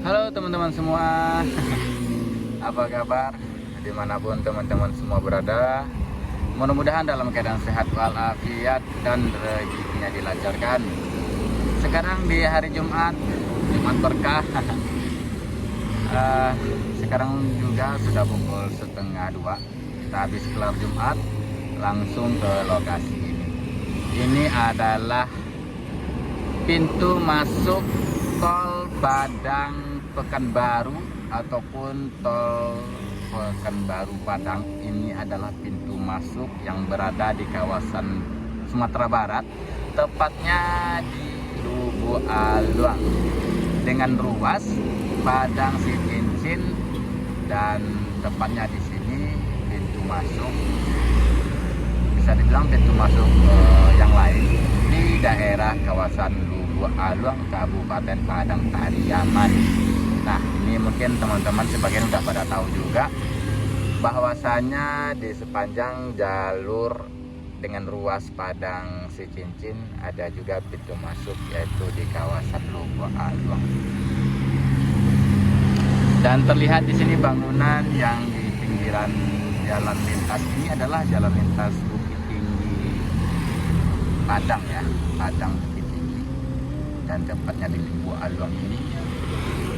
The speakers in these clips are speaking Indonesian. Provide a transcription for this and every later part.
Halo teman-teman semua, apa kabar? Dimanapun teman-teman semua berada, mudah-mudahan dalam keadaan sehat walafiat dan rezekinya dilancarkan. Sekarang di hari Jumat, Jumat berkah. Eh, Sekarang juga sudah pukul setengah 2. Kita habis kelar Jumat, langsung ke lokasi ini. Ini adalah pintu masuk tol Padang Pekanbaru ataupun tol Pekanbaru Padang. Ini adalah pintu masuk yang berada di kawasan Sumatera Barat, tepatnya di Lubu Aluang, dengan ruas Padang Sicincin, dan tepatnya di sini pintu masuk, bisa dibilang pintu masuk yang lain di daerah kawasan Lubu Aluang, Kabupaten Padang Pariaman. Nah, ini mungkin teman-teman sebagian udah pada tahu juga bahwasanya di sepanjang jalur dengan ruas Padang Sicincin ada juga pintu masuk, yaitu di kawasan Lubu Aluang. Dan terlihat di sini bangunan yang di pinggiran jalan lintas ini adalah jalan lintas Bukit Tinggi Padang ya, Padang Bukit Tinggi. Dan tepatnya di Lubu Aluang ini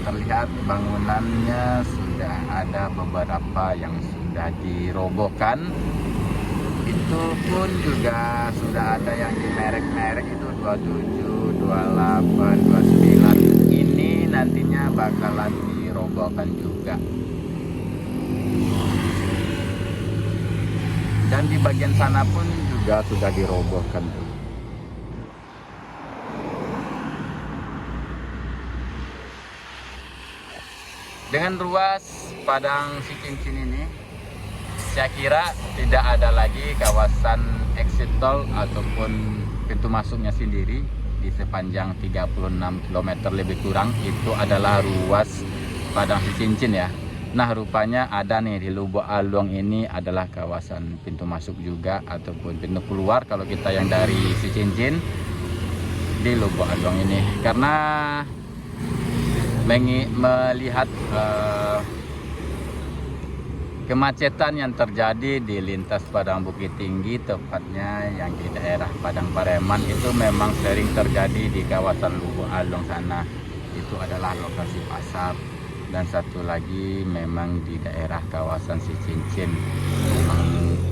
terlihat bangunannya sudah ada beberapa yang sudah dirobohkan. Itu pun juga sudah ada yang di merek-merek itu 27, 28, 29. Ini nantinya bakalan dirobohkan juga. Dan di bagian sana pun juga sudah dirobohkan tuh. Dengan ruas Padang Sicincin ini, saya kira tidak ada lagi kawasan exit tol ataupun pintu masuknya sendiri di sepanjang 36 km lebih kurang. Itu adalah ruas Padang Sicincin ya. Nah, rupanya ada nih di Lubu Aluang ini adalah kawasan pintu masuk juga ataupun pintu keluar kalau kita yang dari Sicincin di Lubu Aluang ini. Karena melihat kemacetan yang terjadi di lintas Padang Bukit Tinggi, tepatnya yang di daerah Padang Pariaman, itu memang sering terjadi di kawasan Lubu Aluang sana. Itu adalah lokasi pasar. Dan satu lagi memang di daerah kawasan Sicincin,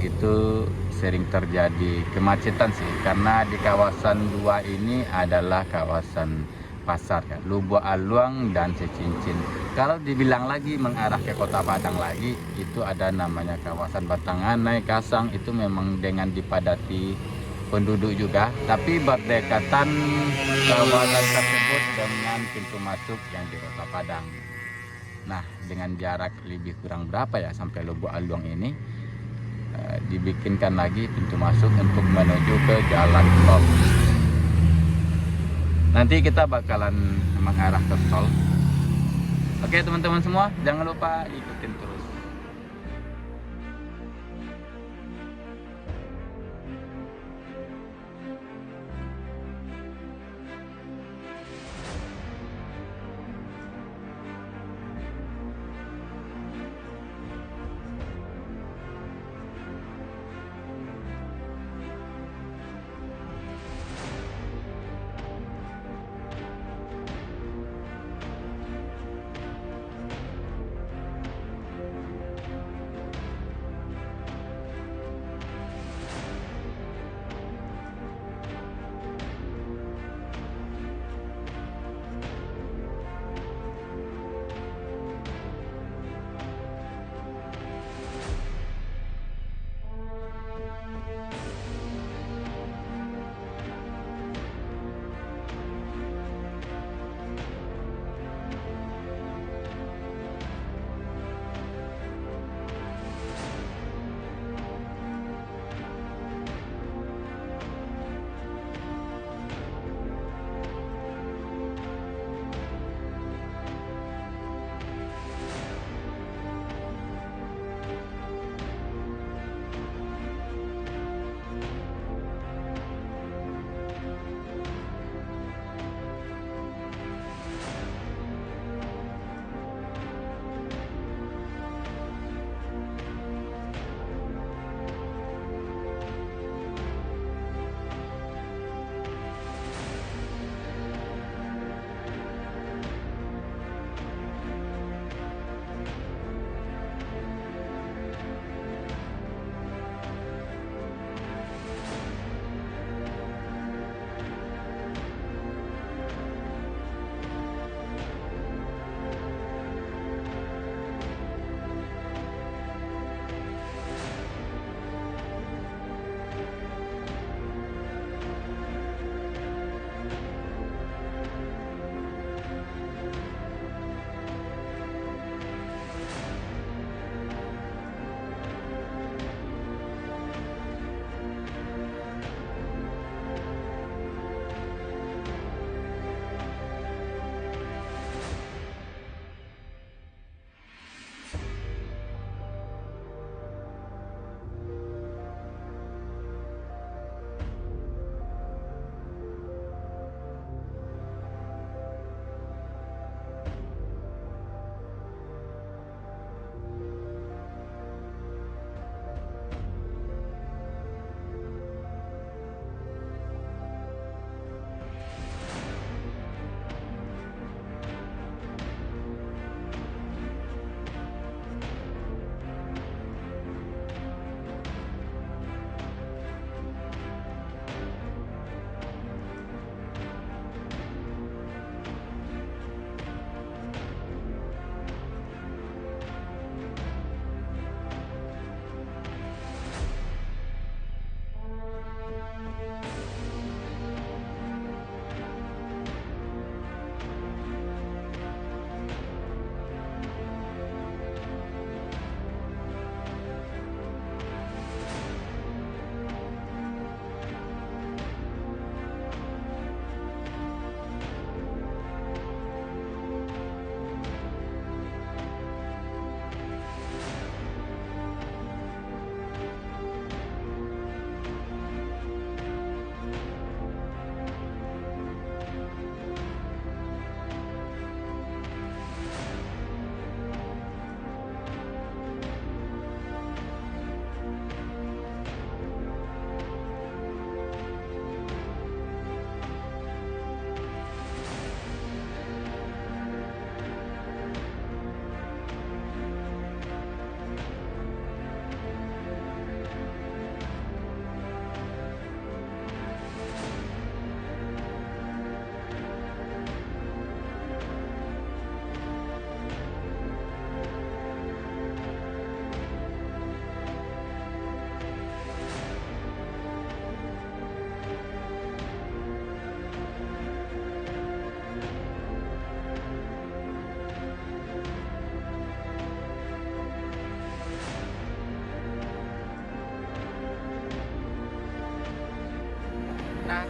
itu sering terjadi kemacetan sih, karena di kawasan dua ini adalah kawasan pasar kan, Lubu Aluang dan Sicincin. Kalau dibilang lagi mengarah ke Kota Padang lagi, itu ada namanya kawasan Batanganai, Kasang, itu memang dengan dipadati penduduk juga, tapi berdekatan kawasan tersebut dengan pintu masuk yang di Kota Padang. Nah, dengan jarak lebih kurang berapa ya sampai Lubu Aluang ini, dibikinkan lagi pintu masuk untuk menuju ke jalan tol. Nanti kita bakalan mengarah ke tol. Oke teman-teman semua, jangan lupa ikutin terus.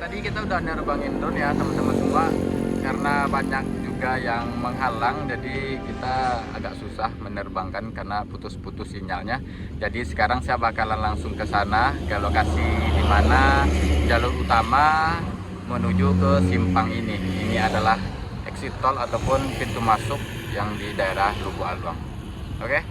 Tadi kita udah nerbangin drone ya teman-teman semua, karena banyak juga yang menghalang, jadi kita agak susah menerbangkan karena putus-putus sinyalnya. Jadi sekarang saya bakalan langsung ke sana, ke lokasi di mana jalur utama menuju ke simpang ini. Ini adalah exit tol ataupun pintu masuk yang di daerah Lubuk Aluang. Oke.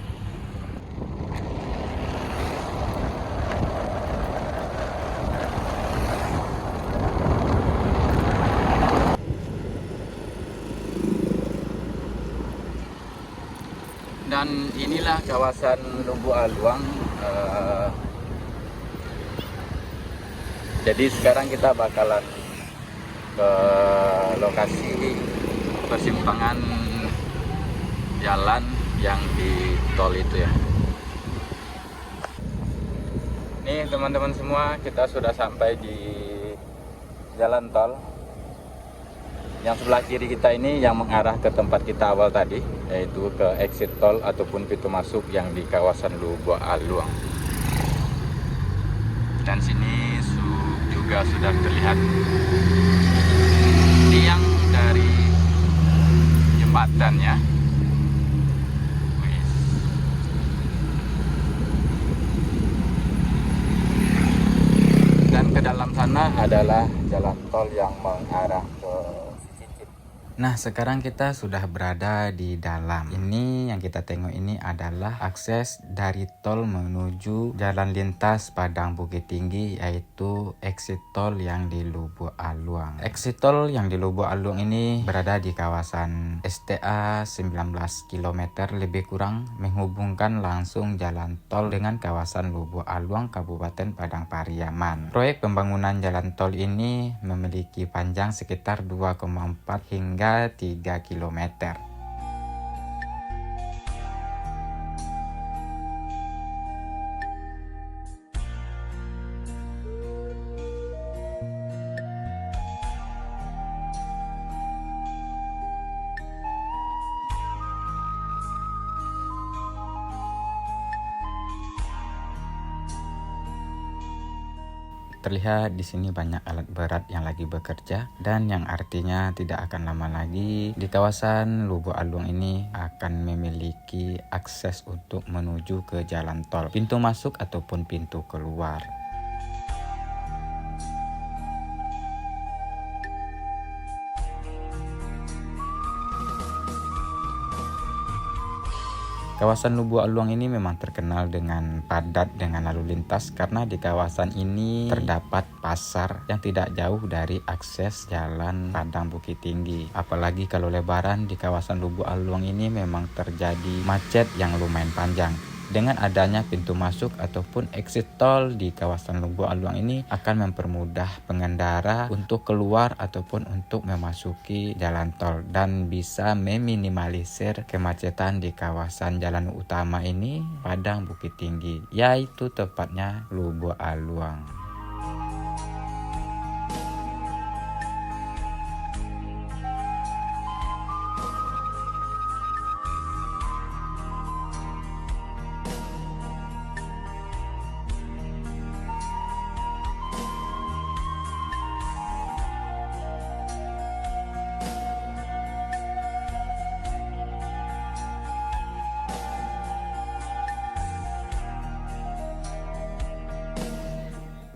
Dan inilah kawasan Lubuk Aluang. Jadi sekarang kita bakalan ke lokasi persimpangan jalan yang di tol itu ya. Nih teman-teman semua, kita sudah sampai di jalan tol. Yang sebelah kiri kita ini yang mengarah ke tempat kita awal tadi, yaitu ke exit tol ataupun pintu masuk yang di kawasan Lubuk Aluang. Dan sini juga sudah terlihat tiang dari jembatannya. Dan ke dalam sana adalah jalan tol yang mengarah ke Cicicip. Nah, sekarang kita sudah berada di dalam. Ini yang kita tengok ini adalah akses dari tol menuju jalan lintas Padang Bukit Tinggi, yaitu exit tol yang di Lubuk Aluang. Exit tol yang di Lubuk Aluang ini berada di kawasan STA 19 km lebih kurang, menghubungkan langsung jalan tol dengan kawasan Lubuk Aluang, Kabupaten Padang Pariaman. Proyek pembangunan jalan tol ini memiliki panjang sekitar 2,4 hingga 3 km. Terlihat di sini banyak alat berat yang lagi bekerja, dan yang artinya tidak akan lama lagi di kawasan Lubuk Aluang ini akan memiliki akses untuk menuju ke jalan tol, pintu masuk ataupun pintu keluar. Kawasan Lubuk Aluang ini memang terkenal dengan padat dengan lalu lintas, karena di kawasan ini terdapat pasar yang tidak jauh dari akses jalan Padang Bukit Tinggi. Apalagi kalau lebaran, di kawasan Lubuk Aluang ini memang terjadi macet yang lumayan panjang. Dengan adanya pintu masuk ataupun exit tol di kawasan Lubuk Aluang ini akan mempermudah pengendara untuk keluar ataupun untuk memasuki jalan tol, dan bisa meminimalisir kemacetan di kawasan jalan utama ini Padang Bukit Tinggi, yaitu tepatnya Lubuk Aluang.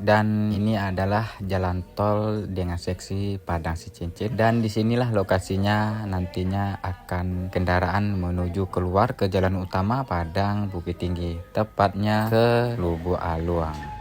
Dan ini adalah jalan tol dengan seksi Padang Cicicip, dan disinilah lokasinya nantinya akan kendaraan menuju keluar ke jalan utama Padang Bukit Tinggi, tepatnya ke Lubuk Aluang.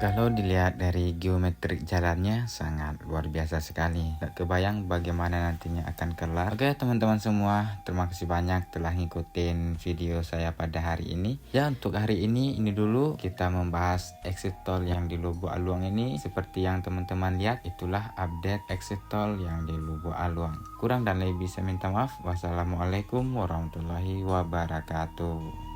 Kalau dilihat dari geometrik jalannya sangat luar biasa sekali. Gak kebayang bagaimana nantinya akan kelar. Oke teman-teman semua, terima kasih banyak telah ngikutin video saya pada hari ini. Ya, untuk hari ini dulu kita membahas exit tol yang di Lubuk Aluang ini. Seperti yang teman-teman lihat, itulah update exit tol yang di Lubuk Aluang. Kurang dan lebih saya minta maaf. Wassalamualaikum warahmatullahi wabarakatuh.